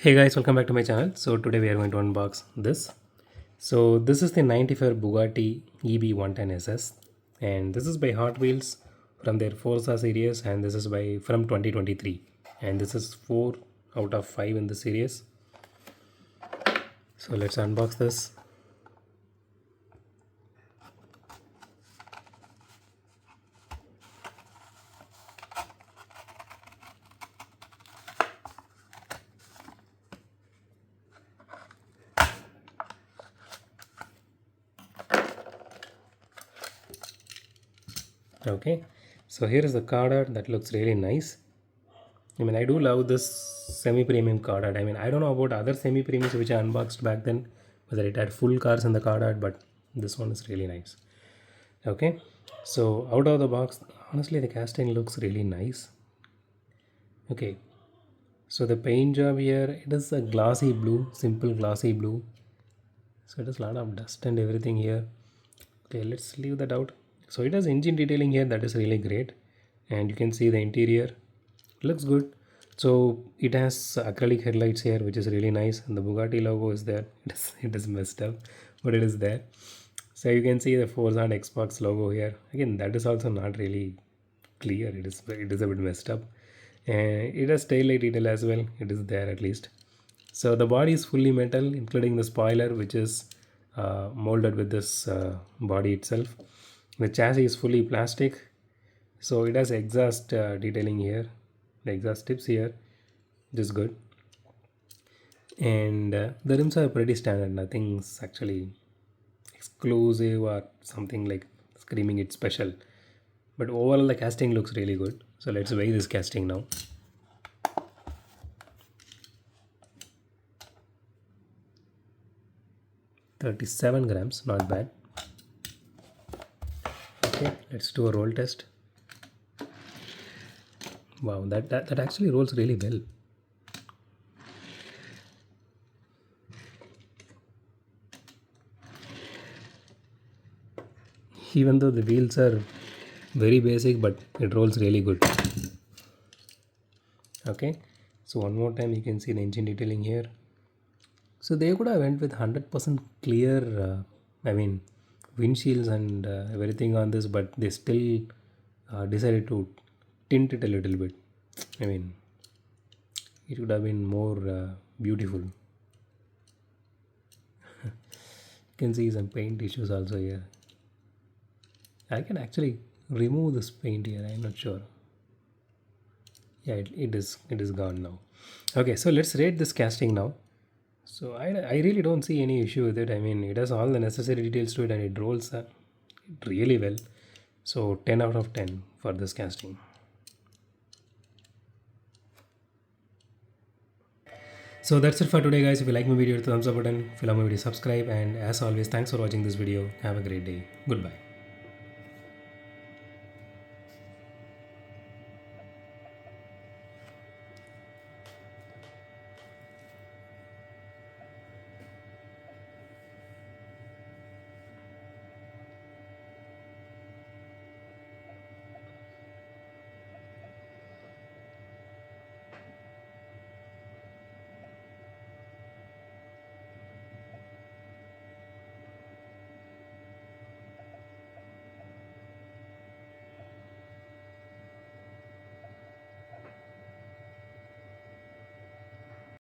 Hey guys, welcome back to my channel. So today we are going to unbox this. So this is the 95 Bugatti EB110 SS, and this is by Hot Wheels from their Forza series, and this is by from 2023, and this is 4 out of 5 in the series. So let's unbox this. Okay, so here is the card art that looks really nice. I do love this semi-premium card art. I don't know about other semi-premiums which I unboxed back then, whether it had full cars in the card art, but this one is really nice. Okay, so out of the box, honestly, the casting looks really nice. Okay, so the paint job here, it is a glossy blue, simple glossy blue. So it has a lot of dust and everything here. Okay, let's leave that out. So it has engine detailing here, that is really great, and you can see the interior looks good. So it has acrylic headlights here, which is really nice, and the Bugatti logo is there. It is messed up, but it is there. So you can see the Forza and Xbox logo here. Again, that is also not really clear. It is a bit messed up. And it has tail light detail as well. It is there at least. So the body is fully metal, including the spoiler, which is molded with this body itself. The chassis is fully plastic. So it has exhaust detailing here, the exhaust tips here, which is good. And the rims are pretty standard. Nothing's actually exclusive or something like screaming it's special. But overall, the casting looks really good. So let's weigh this casting now. 37 grams, not bad. Okay, let's do a roll test. Wow, that actually rolls really well. Even though the wheels are very basic, but it rolls really good. Okay, so one more time you can see the engine detailing here. So they could have went with 100% clear windshields and everything on this, but they still decided to tint it a little bit. I mean, it would have been more beautiful. You can see some paint issues also here. I can actually remove this paint here. I'm not sure. Yeah, it is gone now. Okay, so let's rate this casting now. So I really don't see any issue with it. It has all the necessary details to it, and it rolls it really well. So 10 out of 10 for this casting. So that's it for today, guys. If you like my video, hit the thumbs up button. If you love my video, subscribe. And as always, thanks for watching this video. Have a great day. Goodbye.